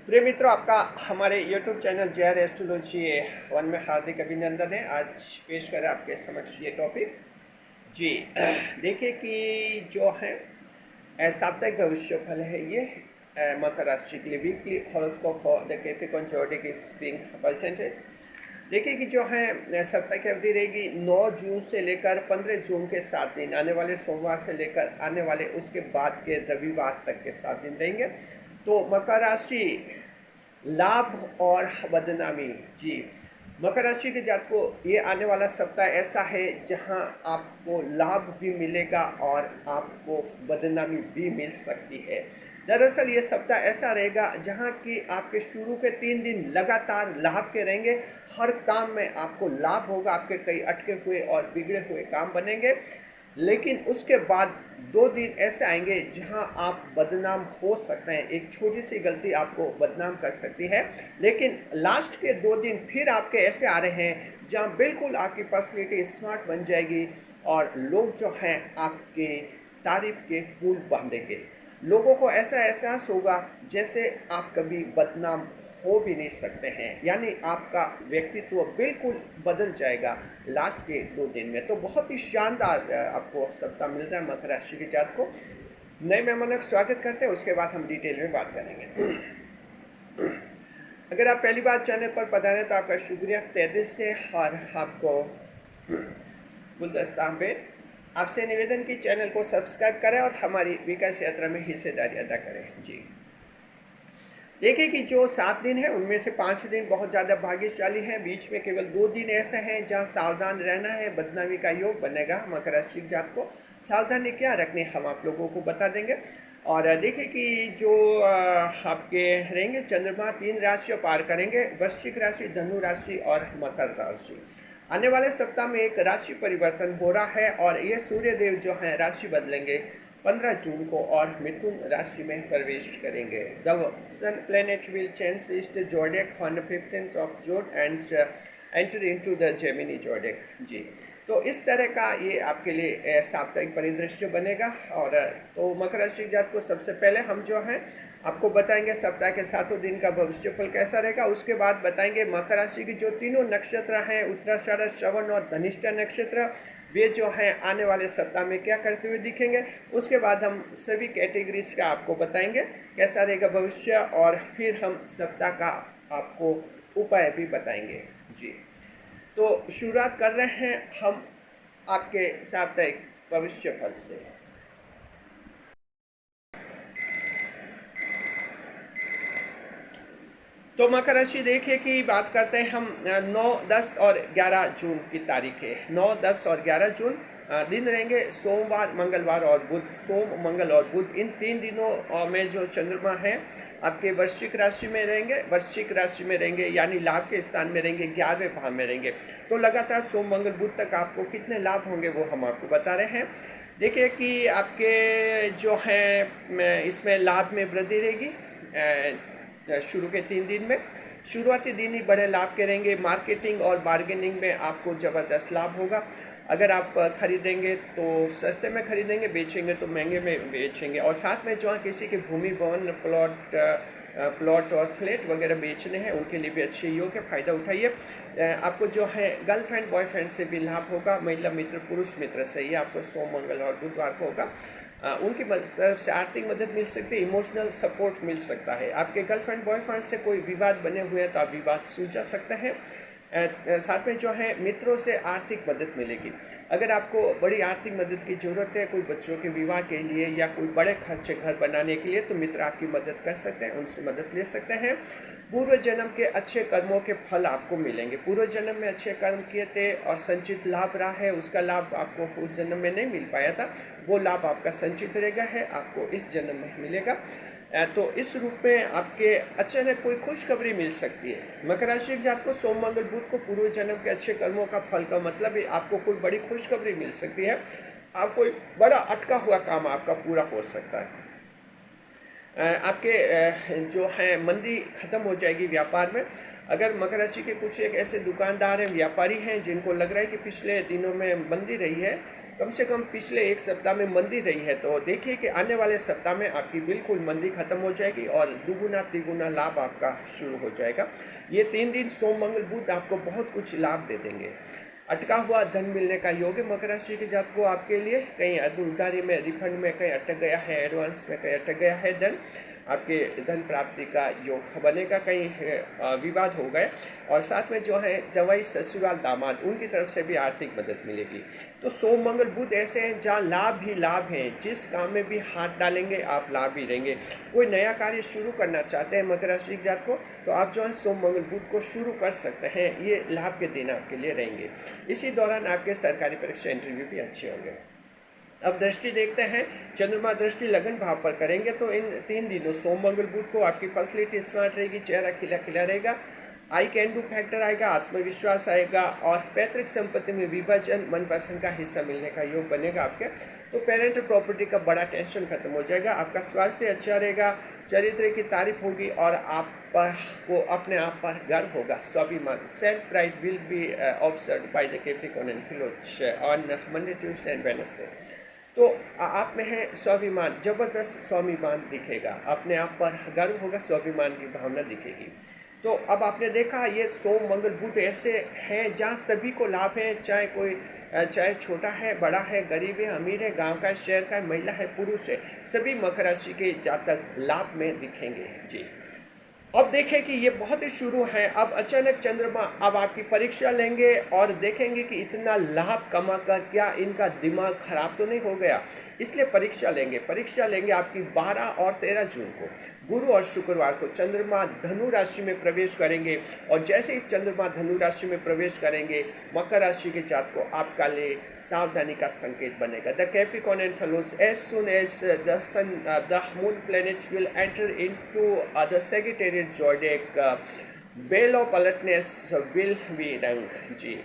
प्रिय मित्रों, आपका हमारे YouTube चैनल जे एस्ट्रोलॉजी वन में हार्दिक अभिनंदन है। आज पेश करें आपके समक्ष ये टॉपिक। जी देखिए कि जो है साप्ताहिक भविष्य फल है ये मकर राशि के लिए weekly horoscope for the Capricorn zodiac is being presented. देखिए कि जो है सप्ताह की अवधि रहेगी 9 जून से लेकर 15 जून के 7 दिन, आने वाले सोमवार से लेकर आने वाले उसके बाद के रविवार तक के 7 दिन रहेंगे। तो मकर राशि लाभ और बदनामी। जी, मकर राशि के जातकों ये आने वाला सप्ताह ऐसा है जहां आपको लाभ भी मिलेगा और आपको बदनामी भी मिल सकती है। दरअसल ये सप्ताह ऐसा रहेगा जहां कि आपके शुरू के 3 दिन लगातार लाभ के रहेंगे। हर काम में आपको लाभ होगा, आपके कई अटके हुए और बिगड़े हुए काम बनेंगे। लेकिन उसके बाद 2 दिन ऐसे आएंगे जहां आप बदनाम हो सकते हैं। एक छोटी सी गलती आपको बदनाम कर सकती है। लेकिन लास्ट के 2 दिन फिर आपके ऐसे आ रहे हैं जहां बिल्कुल आपकी पर्सनैलिटी स्मार्ट बन जाएगी और लोग जो हैं आपके तारीफ के पुल बांधेंगे। लोगों को ऐसा एहसास होगा जैसे आप कभी बदनाम हो भी नहीं सकते हैं, यानी आपका व्यक्तित्व बिल्कुल बदल जाएगा लास्ट के 2 दिन में। तो बहुत ही शानदार आपको सप्ताह मिल रहा है मकर राशि के जात को। नए मेहमानों का स्वागत करते हैं, उसके बाद हम डिटेल में बात करेंगे। अगर आप पहली बार चैनल पर पधारे तो आपका शुक्रिया तहे दिल से। और आपको गुलदस्ता में आपसे निवेदन की चैनल को सब्सक्राइब करें और हमारी विकास यात्रा में हिस्सेदारी अदा करें। जी, देखिए कि जो 7 दिन है उनमें से 5 दिन बहुत ज़्यादा भाग्यशाली हैं। बीच में केवल 2 दिन ऐसे हैं जहां सावधान रहना है, बदनामी का योग बनेगा। मकर राशि जात को सावधानी क्या रखनी हम आप लोगों को बता देंगे। और देखिए कि जो आपके रहेंगे चंद्रमा 3 राशियों पार करेंगे, वृश्चिक राशि, धनु राशि और मकर राशि। आने वाले सप्ताह में एक राशि परिवर्तन हो रहा है और ये सूर्य देव जो है राशि बदलेंगे 15 जून को और मिथुन राशि में प्रवेश करेंगे। The sun planet will change ईस्ट zodiac on 15th of June and enter into the Gemini zodiac. जी, तो इस तरह का ये आपके लिए साप्ताहिक परिदृश्य बनेगा। और तो मकर राशि जात को सबसे पहले हम जो है आपको बताएंगे सप्ताह के 7 दिन का भविष्यफल कैसा रहेगा। उसके बाद बताएंगे मकर राशि की जो तीनों नक्षत्र हैं, उत्तराषाढ़, श्रवण और धनिष्ठा नक्षत्र, वे जो हैं आने वाले सप्ताह में क्या करते हुए दिखेंगे। उसके बाद हम सभी कैटेगरीज का आपको बताएंगे कैसा रहेगा भविष्य, और फिर हम सप्ताह का आपको उपाय भी बताएंगे। जी, तो शुरुआत कर रहे हैं हम आपके साप्ताहिक भविष्य फल से। तो मकर राशि देखिए कि बात करते हैं हम 9, 10 और 11 जून की तारीख है। 9, 10 और 11 जून दिन रहेंगे सोमवार, मंगलवार और बुध। सोम, मंगल और बुध इन 3 दिनों में जो चंद्रमा है आपके वृश्चिक राशि में रहेंगे। वृश्चिक राशि में रहेंगे यानी लाभ के स्थान में रहेंगे, 11वें भाव में रहेंगे। तो लगातार सोम, मंगल, बुध तक आपको कितने लाभ होंगे वो हम आपको बता रहे हैं। देखिए कि आपके जो है इसमें लाभ में वृद्धि रहेगी। शुरू के 3 दिन में शुरुआती दिन ही बड़े लाभ के रहेंगे। मार्केटिंग और बार्गेनिंग में आपको ज़बरदस्त लाभ होगा। अगर आप खरीदेंगे तो सस्ते में खरीदेंगे, बेचेंगे तो महंगे में बेचेंगे। और साथ में जो है किसी के भूमि, भवन, प्लॉट और फ्लैट वगैरह बेचने हैं उनके लिए भी अच्छे योग है, फ़ायदा उठाइए। आपको जो है गर्लफ्रेंड बॉयफ्रेंड से भी लाभ होगा। महिला मित्र, पुरुष मित्र से ये आपको सोम, मंगल और बुधवार को होगा। उनकी तरफ से आर्थिक मदद मिल सकती है, इमोशनल सपोर्ट मिल सकता है। आपके गर्लफ्रेंड बॉयफ्रेंड से कोई विवाद बने हुए हैं तो आप विवाद सुलझा सकते हैं। साथ में जो है मित्रों से आर्थिक मदद मिलेगी। अगर आपको बड़ी आर्थिक मदद की ज़रूरत है कोई बच्चों के विवाह के लिए या कोई बड़े खर्चे घर बनाने के लिए, तो मित्र आपकी मदद कर सकते हैं, उनसे मदद ले सकते हैं। पूर्व जन्म के अच्छे कर्मों के फल आपको मिलेंगे। पूर्व जन्म में अच्छे कर्म किए थे और संचित लाभ रहा है, उसका लाभ आपको उस जन्म में नहीं मिल पाया था, वो लाभ आपका संचित रहेगा है, आपको इस जन्म में मिलेगा। तो इस रूप में आपके अचानक कोई खुशखबरी मिल सकती है। मकर राशि के जात को सोम, मंगल, बुध को पूर्व जन्म के अच्छे कर्मों का फल का मतलब है आपको कोई बड़ी खुशखबरी मिल सकती है। आप कोई बड़ा अटका हुआ काम आपका पूरा हो सकता है। आपके जो है मंदी खत्म हो जाएगी व्यापार में। अगर मकर राशि के कुछ एक ऐसे दुकानदार हैं, व्यापारी हैं जिनको लग रहा है कि पिछले दिनों में मंदी रही है, कम से कम पिछले एक सप्ताह में मंदी रही है, तो देखिए कि आने वाले सप्ताह में आपकी बिल्कुल मंदी खत्म हो जाएगी और दुगुना तिगुना लाभ आपका शुरू हो जाएगा। ये 3 दिन सोम मंगल बुध आपको बहुत कुछ लाभ दे देंगे। अटका हुआ धन मिलने का योग है मकर राशि के जातकों आपके लिए। कहीं उधारी में, रिफंड में कहीं अटक गया है, एडवांस में कहीं अटक गया है धन, आपके धन प्राप्ति का योग बनेगा। कहीं विवाद हो गए और साथ में जो है जवाई, ससुराल, दामाद, उनकी तरफ से भी आर्थिक मदद मिलेगी। तो सोम मंगल बुध ऐसे हैं जहाँ लाभ ही लाभ हैं, जिस काम में भी हाथ डालेंगे आप लाभ ही रहेंगे। कोई नया कार्य शुरू करना चाहते हैं मकर राशि के जातकों, तो आप जो है सोम मंगल बुध को शुरू कर सकते हैं। ये लाभ के दिन आपके लिए रहेंगे। इसी दौरान आपके सरकारी परीक्षा इंटरव्यू भी अच्छे होंगे। अब दृष्टि देखते हैं, चंद्रमा दृष्टि लगन भाव पर करेंगे तो इन 3 दिनों सोम मंगल बुध को आपकी पर्सनैलिटी स्मार्ट रहेगी, चेहरा खिला खिला रहेगा, आई कैन डू फैक्टर आएगा, आत्मविश्वास आएगा और पैतृक संपत्ति में विभाजन, मनपसंद का हिस्सा मिलने का योग बनेगा आपके। तो पेरेंटल प्रॉपर्टी का बड़ा टेंशन खत्म हो जाएगा, आपका स्वास्थ्य अच्छा रहेगा, चरित्र की तारीफ होगी और आप को अपने आप पर गर्व होगा, स्वाभिमान, self pride will be observed by the Capricorn and fellows on Monday, Tuesday and Wednesday. तो आप में है स्वाभिमान, जबरदस्त स्वाभिमान दिखेगा, अपने आप पर गर्व होगा, स्वाभिमान की भावना दिखेगी। तो अब आपने देखा ये सोम मंगल बुध ऐसे हैं जहाँ सभी को लाभ है, चाहे छोटा है, बड़ा है, गरीब है, अमीर है, गांव का है, शहर का है, महिला है, पुरुष है, सभी मकर राशि के जातक लाभ में दिखेंगे जी। अब देखें कि ये बहुत ही शुरू है। अब अचानक चंद्रमा अब आपकी परीक्षा लेंगे और देखेंगे कि इतना लाभ कमा कर क्या इनका दिमाग खराब तो नहीं हो गया, इसलिए परीक्षा लेंगे आपकी 12 और 13 जून को, गुरु और शुक्रवार को चंद्रमा धनु राशि में प्रवेश करेंगे। और जैसे ही चंद्रमा धनु राशि में प्रवेश करेंगे, मकर राशि के जातकों आपका लिए सावधानी का संकेत बनेगा। The Capricorn and fellows, as soon as the sun the moon planets will enter into the Sagittarius zodiac, bell of alertness will be rung जी।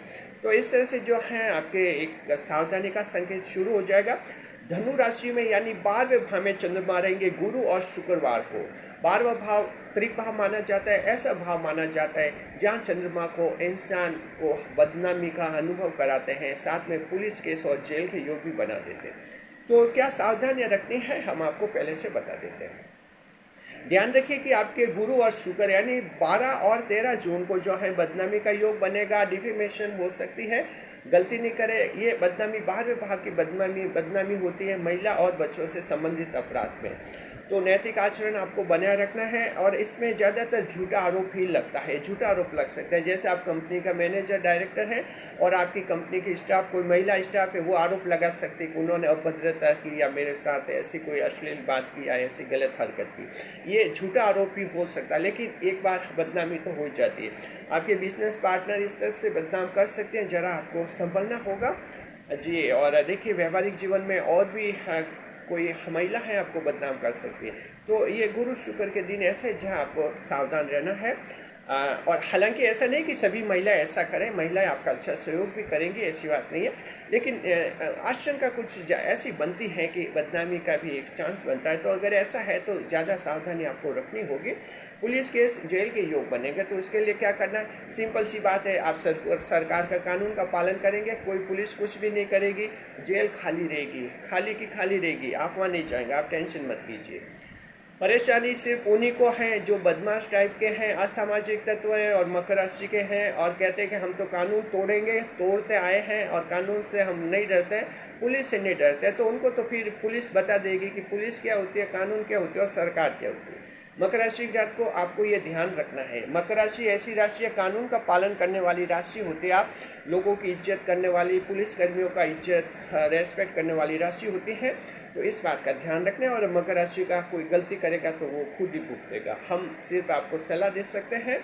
तो इस तरह से जो है आपके एक सावधानी का संकेत शुरू हो जाएगा। धनु राशि में यानी 12वें भाव में चंद्रमा रहेंगे गुरु और शुक्रवार को। 12वां भाव त्रिक भाव माना जाता है, ऐसा भाव माना जाता है जहाँ चंद्रमा को इंसान को बदनामी का अनुभव कराते हैं, साथ में पुलिस केस और जेल के योग भी बना देते हैं। तो क्या सावधानियाँ रखनी है हम आपको पहले से बता देते हैं। ध्यान रखिए कि आपके गुरु और शुक्र यानी 12 और 13 जून को जो है बदनामी का योग बनेगा, डिफेमेशन हो सकती है, गलती नहीं करे। ये बदनामी 12वें भाव की बदनामी होती है महिला और बच्चों से संबंधित अपराध में। तो नैतिक आचरण आपको बनाए रखना है और इसमें ज़्यादातर झूठा आरोप ही लगता है, झूठा आरोप लग सकता है। जैसे आप कंपनी का मैनेजर, डायरेक्टर हैं और आपकी कंपनी की स्टाफ, कोई महिला स्टाफ है, वो आरोप लगा सकती है कि उन्होंने अभद्रता की या मेरे साथ ऐसी कोई अश्लील बात की या ऐसी गलत हरकत की। ये झूठा आरोप भी हो सकता है, लेकिन एक बार बदनामी तो हो जाती है। आपके बिजनेस पार्टनर इस तरह से बदनाम कर सकते हैं, ज़रा आपको संभलना होगा जी। और देखिए व्यवहारिक जीवन में और भी कोई महिला है आपको बदनाम कर सकती है। तो ये गुरु शुक्र के दिन ऐसे जहाँ आपको सावधान रहना है। और हालांकि ऐसा नहीं कि सभी महिलाएं ऐसा करें, महिलाएं आपका अच्छा सहयोग भी करेंगी, ऐसी बात नहीं है, लेकिन आशंका कुछ ऐसी बनती है कि बदनामी का भी एक चांस बनता है। तो अगर ऐसा है तो ज़्यादा सावधानी आपको रखनी होगी। पुलिस केस, जेल के योग बनेंगे, तो इसके लिए क्या करना है, सिंपल सी बात है, आप सरकार का कानून का पालन करेंगे, कोई पुलिस कुछ भी नहीं करेगी, जेल खाली रहेगी, खाली की खाली रहेगी, आप वहाँ नहीं जाएंगे, आप टेंशन मत कीजिए। परेशानी सिर्फ उन्हीं को है जो बदमाश टाइप के हैं, असामाजिक तत्व हैं और मकर राशि के हैं और कहते हैं कि हम तो कानून तोड़ेंगे, तोड़ते आए हैं और कानून से हम नहीं डरते, पुलिस से नहीं डरते। तो उनको तो फिर पुलिस बता देगी कि पुलिस क्या होती है, कानून क्या होती है और सरकार क्या होती है। मकर राशि के जात को आपको ये ध्यान रखना है। मकर राशि ऐसी राशि है, कानून का पालन करने वाली राशि होती है, आप लोगों की इज्जत करने वाली, पुलिस कर्मियों का इज्जत रेस्पेक्ट करने वाली राशि होती है। तो इस बात का ध्यान रखना। और मकर राशि का कोई गलती करेगा तो वो खुद ही भुगतेगा, हम सिर्फ आपको सलाह दे सकते हैं।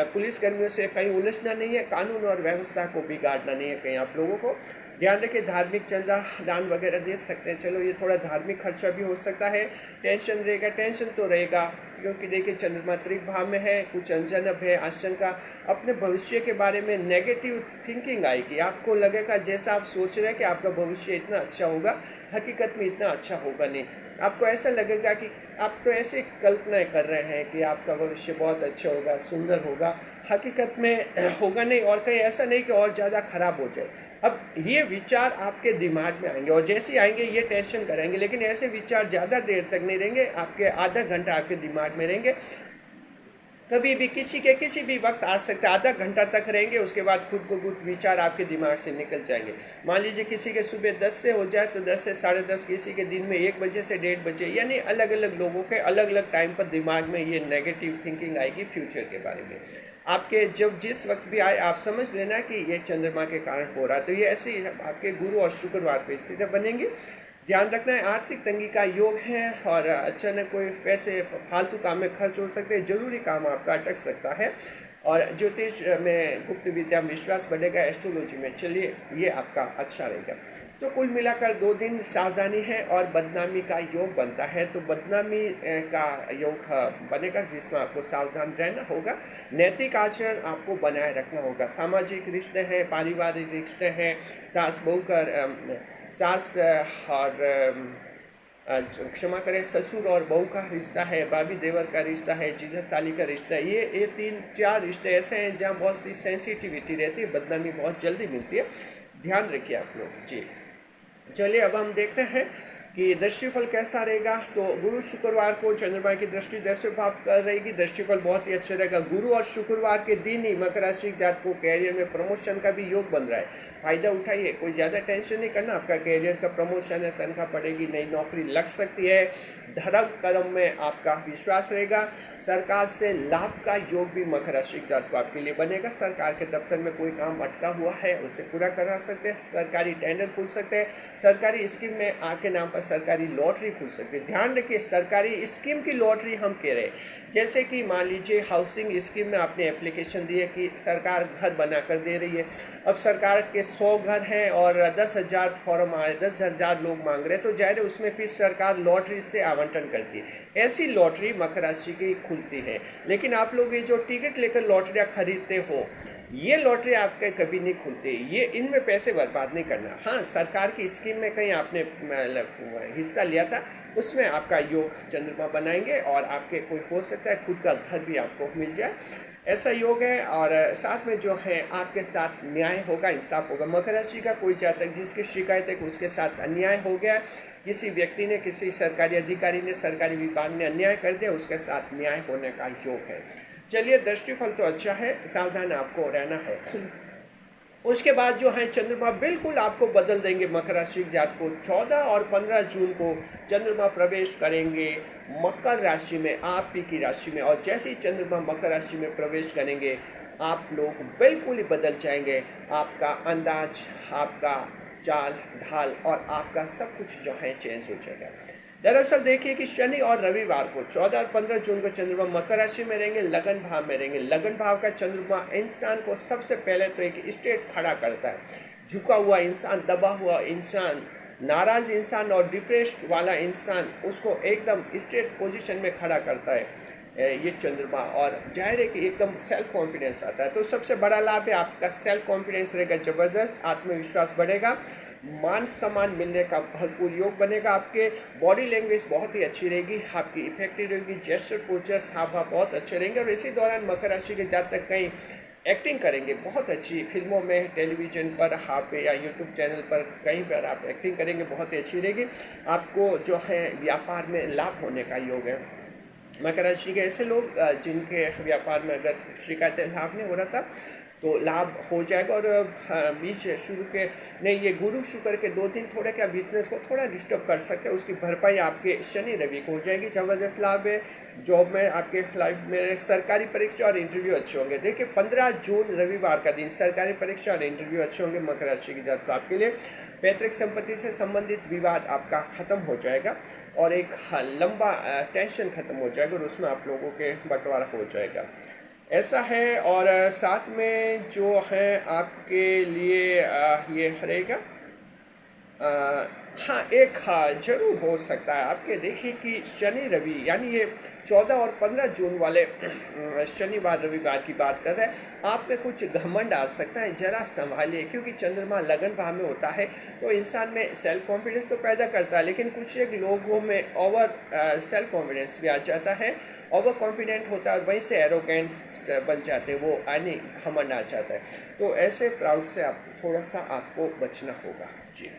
पुलिस कर्मियों से कहीं उलझना नहीं है, कानून और व्यवस्था को बिगाड़ना नहीं है कहीं आप लोगों को। ध्यान रखें, धार्मिक चंदा दान वगैरह दे सकते हैं, चलो ये थोड़ा धार्मिक खर्चा भी हो सकता है। टेंशन रहेगा, टेंशन तो रहेगा क्योंकि देखिए चंद्रमा त्रिक भाव में है, कुछ अनजनब है, आशंका, अपने भविष्य के बारे में नेगेटिव थिंकिंग आएगी। आपको लगेगा जैसा आप सोच रहे हैं कि आपका भविष्य इतना अच्छा होगा, हकीकत में इतना अच्छा होगा नहीं। आपको ऐसा लगेगा कि आप तो ऐसे कल्पनाएं कर रहे हैं कि आपका भविष्य बहुत अच्छा होगा, सुंदर होगा, हकीकत में होगा नहीं, और कहीं ऐसा नहीं कि और ज़्यादा ख़राब हो जाए। अब ये विचार आपके दिमाग में आएंगे, और जैसे ही आएंगे ये टेंशन करेंगे, लेकिन ऐसे विचार ज़्यादा देर तक नहीं रहेंगे, आपके आधा घंटा आपके दिमाग में रहेंगे। कभी भी किसी भी वक्त आ सकते, आधा घंटा तक रहेंगे, उसके बाद खुद को खुद विचार आपके दिमाग से निकल जाएंगे। मान लीजिए किसी के सुबह 10 से हो जाए तो 10 से 10:30, किसी के दिन में 1 बजे से 1:30 बजे, यानी अलग अलग लोगों के अलग अलग टाइम पर दिमाग में ये नेगेटिव थिंकिंग आएगी फ्यूचर के बारे में। आपके जब जिस वक्त भी आए आप समझ लेना कि ये चंद्रमा के कारण हो रहा है। तो ये ऐसे ही आपके गुरु और शुक्रवार पर स्थितियाँ बनेंगी। ध्यान रखना है, आर्थिक तंगी का योग है और अचानक कोई पैसे फालतू काम में खर्च हो सकते हैं, जरूरी काम आपका अटक सकता है। और ज्योतिष में गुप्त विद्या में विश्वास बढ़ेगा, एस्ट्रोलॉजी में चलिए ये आपका अच्छा रहेगा। तो कुल मिलाकर 2 दिन सावधानी है और बदनामी का योग बनता है। तो बदनामी का योग बनेगा जिसमें आपको सावधान रहना होगा। नैतिक आचरण आपको बनाए रखना होगा। सामाजिक रिश्ते हैं, पारिवारिक रिश्ते हैं, सास बहू का सास और क्षमा करें, ससुर और बहू का रिश्ता है, भाभी देवर का रिश्ता है, जीजा साली का रिश्ता है, ये 3-4 रिश्ते ऐसे हैं जहाँ बहुत सी सेंसिटिविटी रहती है, बदनामी बहुत जल्दी मिलती है। ध्यान रखिए आप लोग जी। चलिए अब हम देखते हैं कि दृष्टिफल कैसा रहेगा। तो गुरु शुक्रवार को चंद्रमा की दृष्टि 10वें भाव पर रहेगी, दृष्टिफल बहुत ही अच्छा रहेगा। गुरु और शुक्रवार के दिन ही मकर राशि जात को कैरियर में प्रमोशन का भी योग बन रहा है। फायदा उठाइए, कोई ज़्यादा टेंशन नहीं करना, आपका कैरियर का प्रमोशन है, तनख्वाह बढ़ेगी, नई नौकरी लग सकती है। धर्म कर्म में आपका विश्वास रहेगा। सरकार से लाभ का योग भी मकर राशि जात को आपके लिए बनेगा। सरकार के दफ्तर में कोई काम अटका हुआ है उसे पूरा करा सकते हैं, सरकारी टेंडर खुल सकते हैं, सरकारी स्कीम में आपके नाम पर सरकारी लॉटरी खुल सकती है। ध्यान रखिए, सरकारी स्कीम की लॉटरी हम कह रहे हैं, जैसे कि मान लीजिए हाउसिंग स्कीम में आपने एप्लीकेशन दी है कि सरकार घर बना कर दे रही है। अब सरकार के 100 घर हैं और 10,000 फॉर्म आ रहे, 10,000 लोग मांग रहे हैं, तो जाहिर है उसमें फिर सरकार लॉटरी से आवंटन करती है। ऐसी लॉटरी मकर राशि की खुलती है। लेकिन आप लोग ये जो टिकट लेकर लॉटरियाँ खरीदते हो, ये लॉटरी आपके कभी नहीं खुलती, ये इनमें पैसे बर्बाद नहीं करना। हाँ, सरकार की स्कीम में कहीं आपने हिस्सा लिया था, उसमें आपका योग चंद्रमा बनाएंगे और आपके कोई हो सकता है खुद का घर भी आपको मिल जाए, ऐसा योग है। और साथ में जो है आपके साथ न्याय होगा, इंसाफ होगा। मकर राशि का कोई जातक जिसकी शिकायत है कि उसके साथ अन्याय हो गया, किसी व्यक्ति ने, किसी सरकारी अधिकारी ने, सरकारी विभाग ने अन्याय कर दिया, उसके साथ न्याय होने का योग है। चलिए, दृष्टिफल तो अच्छा है, सावधान आपको रहना है। उसके बाद जो है चंद्रमा बिल्कुल आपको बदल देंगे। मकर राशि जात को 14 और 15 जून को चंद्रमा प्रवेश करेंगे मकर राशि में, आप ही की राशि में। और जैसे ही चंद्रमा मकर राशि में प्रवेश करेंगे, आप लोग बिल्कुल ही बदल जाएंगे। आपका अंदाज, आपका चाल ढाल और आपका सब कुछ जो है चेंज हो जाएगा। दरअसल देखिए कि शनि और रविवार को 14 और 15 जून को चंद्रमा मकर राशि में रहेंगे, लगन भाव में रहेंगे। लगन भाव का चंद्रमा इंसान को सबसे पहले तो एक स्टेट खड़ा करता है। झुका हुआ इंसान, दबा हुआ इंसान, नाराज इंसान और डिप्रेस्ड वाला इंसान, उसको एकदम स्टेट पोजीशन में खड़ा करता है ये चंद्रमा। और जाहिर है कि एकदम सेल्फ कॉन्फिडेंस आता है। तो सबसे बड़ा लाभ है आपका सेल्फ कॉन्फिडेंस रहेगा ज़बरदस्त, आत्मविश्वास बढ़ेगा, मान सम्मान मिलने का भरपूर योग बनेगा। आपके बॉडी लैंग्वेज बहुत ही अच्छी रहेगी, आपकी इफेक्टिव रहेगी, जेस्चर पोस्चर्स हाव भाव बहुत अच्छे रहेंगे। और इसी दौरान मकर राशि के जातक कहीं एक्टिंग करेंगे, बहुत अच्छी फिल्मों में, टेलीविजन पर, आप या यूट्यूब चैनल पर, कहीं पर आप एक्टिंग करेंगे, बहुत ही अच्छी रहेगी। आपको जो है व्यापार में लाभ होने का योग है। मकर राशि के ऐसे लोग जिनके व्यापार में अगर शिकायतें लाभ नहीं हो रहा था तो लाभ हो जाएगा। और बीच शुरू के नहीं, ये गुरु शुक्र के 2 दिन थोड़ा क्या बिजनेस को थोड़ा डिस्टर्ब कर सकते हैं, उसकी भरपाई आपके शनि रवि को हो जाएगी। ज़बरदस्त लाभ है। जॉब में, आपके लाइफ में सरकारी परीक्षा और इंटरव्यू अच्छे होंगे। देखिए 15 जून रविवार का दिन सरकारी परीक्षा और इंटरव्यू अच्छे होंगे मकर राशि की जात को आपके लिए। पैतृक संपत्ति से संबंधित विवाद आपका खत्म हो जाएगा और एक लंबा टेंशन खत्म हो जाएगा और उसमें आप लोगों के बंटवारा हो जाएगा, ऐसा है। और साथ में जो है आपके लिए ये रहेगा, हाँ एक जरूर हो सकता है आपके। देखिए कि शनि रवि, यानी ये 14 और 15 जून वाले शनिवार रविवार की बात कर रहे हैं, आप में कुछ घमंड आ सकता है, जरा संभालिए। क्योंकि चंद्रमा लगन भाव में होता है तो इंसान में सेल्फ कॉन्फिडेंस तो पैदा करता है, लेकिन कुछ एक लोगों में ओवर सेल्फ कॉन्फिडेंस भी आ जाता है ओवर कॉन्फिडेंट होता है और वहीं से एरोगेंट बन जाते हैं, वो आने घमंड आ जाता है। तो ऐसे प्राउड से आप थोड़ा सा आपको बचना होगा। जी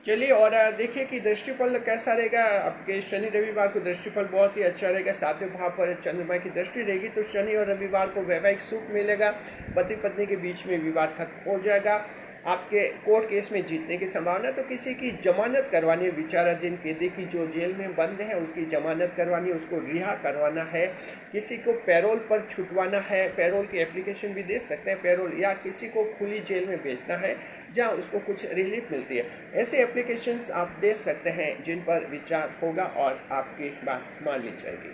चलिए, और देखिए कि दृष्टिफल कैसा रहेगा आपके शनि रविवार को। दृष्टिफल बहुत ही अच्छा रहेगा, सातवें भाव पर चंद्रमा की दृष्टि रहेगी, तो शनि और रविवार को वैवाहिक सुख मिलेगा, पति पत्नी के बीच में विवाद खत्म हो जाएगा, आपके कोर्ट केस में जीतने की संभावना। तो किसी की जमानत करवानी है, विचाराधीन कैदी की जो जेल में बंद है उसकी जमानत करवानी, उसको रिहा करवाना है, किसी को पैरोल पर छुटवाना है, पैरोल की एप्लीकेशन भी दे सकते हैं पैरोल, या किसी को खुली जेल में भेजना है जहां उसको कुछ रिलीफ मिलती है। ऐसे एप्लीकेशंस आप दे सकते हैं जिन पर विचार होगा और आपकी बात मान ली जाएगी।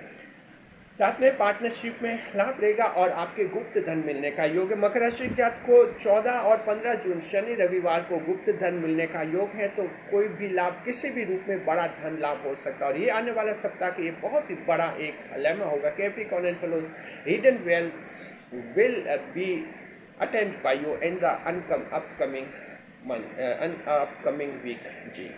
साथ में पार्टनरशिप में लाभ रहेगा और आपके गुप्त धन मिलने का योग है। मकर राशि जात को 14 और 15 जून शनि रविवार को गुप्त धन मिलने का योग है, तो कोई भी लाभ किसी भी रूप में बड़ा धन लाभ हो सकता है। और ये आने वाला सप्ताह के ये बहुत ही बड़ा एक लेमा होगा। Capricorn and fellows, hidden wealth will be attend by you in the upcoming week. जी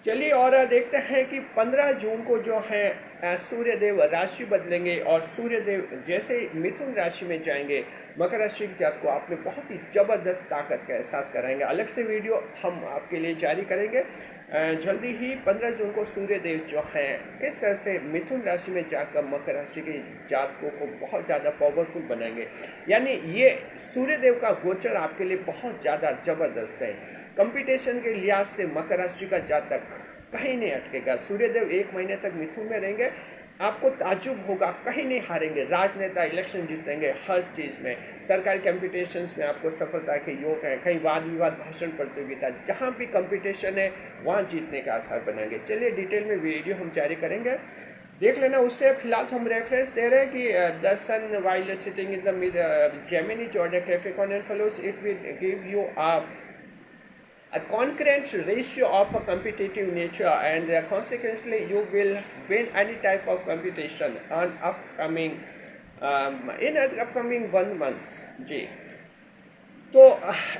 चलिए, और देखते हैं कि 15 जून को जो है सूर्यदेव राशि बदलेंगे और सूर्यदेव जैसे मिथुन राशि में जाएंगे, मकर राशि के जात को आपने बहुत ही ज़बरदस्त ताकत का एहसास कराएंगे। अलग से वीडियो हम आपके लिए जारी करेंगे जल्दी ही। 15 जून को सूर्यदेव जो हैं किस तरह से मिथुन राशि में जाकर मकर राशि के जातकों को बहुत ज़्यादा पावरफुल बनाएंगे, यानी ये सूर्यदेव का गोचर आपके लिए बहुत ज़्यादा ज़बरदस्त है। कंपटीशन के लिहाज से मकर राशि का जातक कहीं नहीं अटकेगा। सूर्यदेव 1 महीने तक मिथुन में रहेंगे, आपको ताजुब होगा, कहीं नहीं हारेंगे। राजनेता इलेक्शन जीतेंगे, हर चीज़ में, सरकारी कंपटीशंस में आपको सफलता के योग हैं। कहीं वाद विवाद, भाषण प्रतियोगिता, जहाँ भी कंपटीशन है वहाँ जीतने का आसार बनेंगे। चलिए डिटेल में वीडियो हम जारी करेंगे, देख लेना। उससे फिलहाल हम रेफरेंस दे रहे हैं कि the sun while sitting in the Gemini zodiac Capricorn and fellows, it will give you a concurrent ratio of a competitive nature, and consequently you will win any type of competition on upcoming in upcoming 1 months। जी तो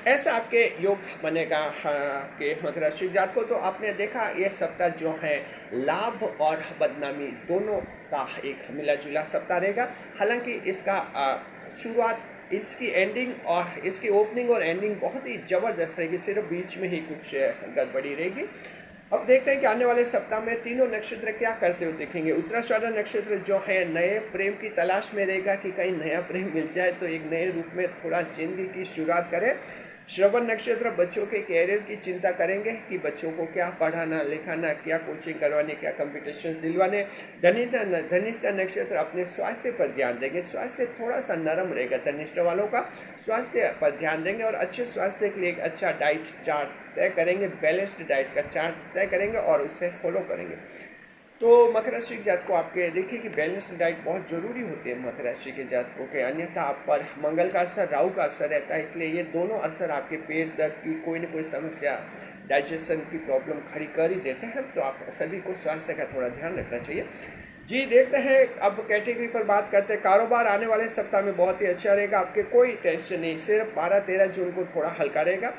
ऐसा आपके योग बनेगा कि मकर राशि जात को। तो आपने देखा ये सप्ताह जो है लाभ और बदनामी दोनों का एक मिला जुला सप्ताह रहेगा। हालांकि इसका शुरुआत, इसकी एंडिंग और इसकी ओपनिंग और एंडिंग बहुत ही ज़बरदस्त रहेगी, सिर्फ बीच में ही कुछ गड़बड़ी रहेगी। अब देखते हैं कि आने वाले सप्ताह में तीनों नक्षत्र क्या करते हुए दिखेंगे। उत्तराषाढ़ा नक्षत्र जो है नए प्रेम की तलाश में रहेगा कि कहीं नया प्रेम मिल जाए तो एक नए रूप में थोड़ा जिंदगी की शुरुआत करें। श्रवण नक्षत्र बच्चों के कैरियर की चिंता करेंगे कि बच्चों को क्या पढ़ाना लिखाना, क्या कोचिंग करवाने, क्या कंपटीशन दिलवाने। धनिष्ठा नक्षत्र अपने स्वास्थ्य पर ध्यान देंगे, स्वास्थ्य थोड़ा सा नरम रहेगा। धनिष्ठा वालों का स्वास्थ्य पर ध्यान देंगे और अच्छे स्वास्थ्य के लिए एक अच्छा डाइट चार्ट तय करेंगे, बैलेंस्ड डाइट का चार्ट तय करेंगे और उसे फॉलो करेंगे। तो मकर राशि के जातकों आपके देखिए कि बैलेंस डाइट बहुत ज़रूरी होती है मकर राशि के जातकों के, अन्यथा आप पर मंगल का असर, राहु का असर रहता है, इसलिए ये दोनों असर आपके पेट दर्द की कोई ना कोई समस्या, डाइजेशन की प्रॉब्लम खड़ी कर ही देते हैं। तो आप सभी को स्वास्थ्य का थोड़ा ध्यान रखना चाहिए। जी देखते हैं, अब कैटेगरी पर बात करते हैं। कारोबार आने वाले सप्ताह में बहुत ही अच्छा रहेगा, आपके कोई टेंशन नहीं, सिर्फ 12-13 जून को थोड़ा हल्का रहेगा।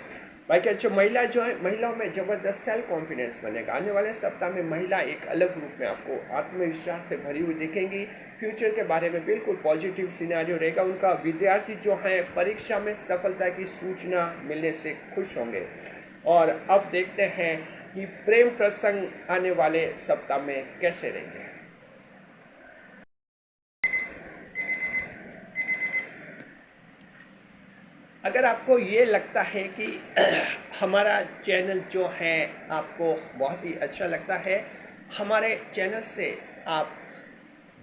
बाकी अच्छा, महिला जो है, महिलाओं में ज़बरदस्त सेल्फ कॉन्फिडेंस बनेगा। आने वाले सप्ताह में महिला एक अलग रूप में आपको आत्मविश्वास से भरी हुई दिखेंगी। फ्यूचर के बारे में बिल्कुल पॉजिटिव सिनेरियो रहेगा उनका। विद्यार्थी जो हैं परीक्षा में सफलता की सूचना मिलने से खुश होंगे। और अब देखते हैं कि प्रेम प्रसंग आने वाले सप्ताह में कैसे रहेंगे। अगर आपको ये लगता है कि हमारा चैनल जो है आपको बहुत ही अच्छा लगता है, हमारे चैनल से आप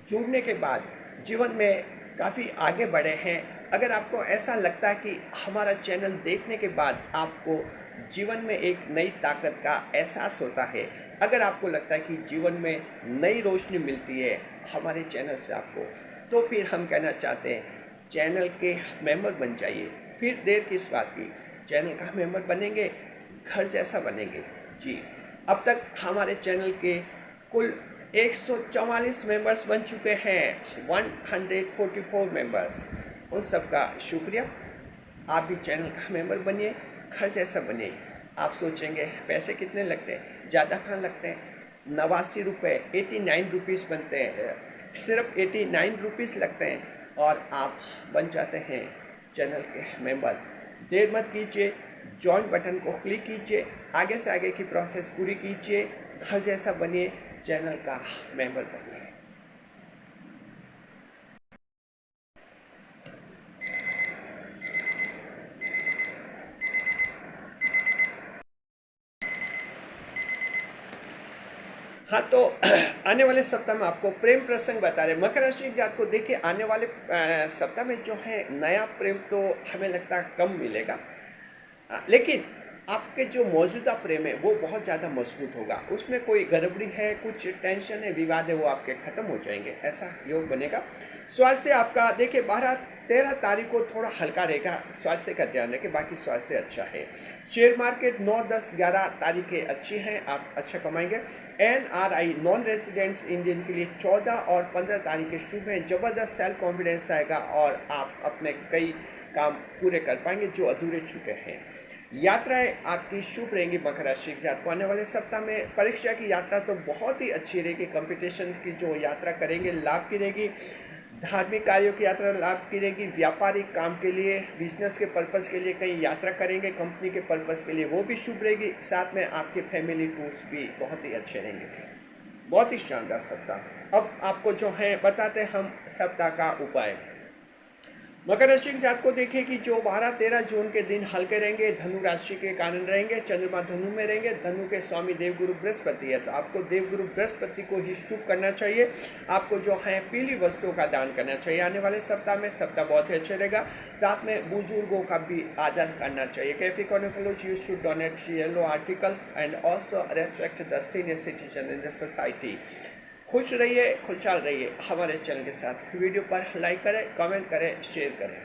जुड़ने के बाद जीवन में काफ़ी आगे बढ़े हैं, अगर आपको ऐसा लगता है कि हमारा चैनल देखने के बाद आपको जीवन में एक नई ताकत का एहसास होता है, अगर आपको लगता है कि जीवन में नई रोशनी मिलती है हमारे चैनल से आपको, तो फिर हम कहना चाहते हैं चैनल के मेंबर बन जाइए। फिर देर किस बात की, चैनल का मेंबर बनेंगे, घर जैसा बनेंगे। जी अब तक हमारे चैनल के कुल 144 मेंबर्स बन चुके हैं, 144 मेंबर्स, उन सबका शुक्रिया। आप भी चैनल का मेंबर बनिए, घर जैसा बनिए। आप सोचेंगे पैसे कितने लगते हैं, ज़्यादा कहाँ लगते हैं, 89 रुपये 89 रुपीज़ बनते हैं सिर्फ 89 रुपीज़ लगते हैं और आप बन जाते हैं चैनल के मेंबर। देर मत कीजिए, जॉइन बटन को क्लिक कीजिए, आगे से आगे की प्रोसेस पूरी कीजिए, घर जैसा बनिए, चैनल का मेंबर बनिए। हाँ, तो आने वाले सप्ताह में आपको प्रेम प्रसंग बता रहे। मकर राशि की जात को देखिए, आने वाले सप्ताह में जो है नया प्रेम तो हमें लगता है कम मिलेगा, लेकिन आपके जो मौजूदा प्रेम है वो बहुत ज़्यादा मजबूत होगा। उसमें कोई गड़बड़ी है, कुछ टेंशन है, विवाद है, वो आपके ख़त्म हो जाएंगे, ऐसा योग बनेगा। स्वास्थ्य आपका देखिए 12-13 तारीख को थोड़ा हल्का रहेगा, स्वास्थ्य का ध्यान रखें, बाकी स्वास्थ्य अच्छा है। शेयर मार्केट 9-10-11 तारीखें अच्छी हैं, आप अच्छा कमाएंगे। NRI नॉन रेजिडेंट्स इंडियन के लिए 14 और 15 तारीखें शुभ हैं। ज़बरदस्त सेल्फ कॉन्फिडेंस आएगा और आप अपने कई काम पूरे कर पाएंगे जो अधूरे चुके हैं। यात्राएं आपकी शुभ रहेंगी मकर राशि के जात को। आने वाले सप्ताह में परीक्षा की यात्रा तो बहुत ही अच्छी रहेगी, कंपटीशन की जो यात्रा करेंगे लाभ की रहेगी, धार्मिक कार्यों की यात्रा लाभ की रहेगी, व्यापारिक काम के लिए, बिजनेस के पर्पज़ के लिए कहीं यात्रा करेंगे, कंपनी के पर्पज़ के लिए वो भी शुभ रहेगी। साथ में आपके फैमिली टूर्स भी बहुत ही अच्छे रहेंगे, बहुत ही शानदार सप्ताह। अब आपको जो है बताते हम सप्ताह का उपाय। मकर राशि के जात को देखिए कि जो 12-13 जून के दिन हल्के रहेंगे, धनु राशि के कारण रहेंगे, चंद्रमा धनु में रहेंगे, धनु के स्वामी देवगुरु बृहस्पति है, तो आपको देवगुरु बृहस्पति को ही शुभ करना चाहिए। आपको जो है पीली वस्तुओं का दान करना चाहिए। आने वाले सप्ताह में सप्ताह बहुत ही अच्छा रहेगा। साथ में बुजुर्गों का भी आदर करना चाहिए। Capricorn fellows you should donate yellow articles and also respect the senior citizen in the society. खुश रहिए, खुशहाल रहिए हमारे चैनल के साथ। वीडियो पर लाइक करें, कमेंट करें, शेयर करें।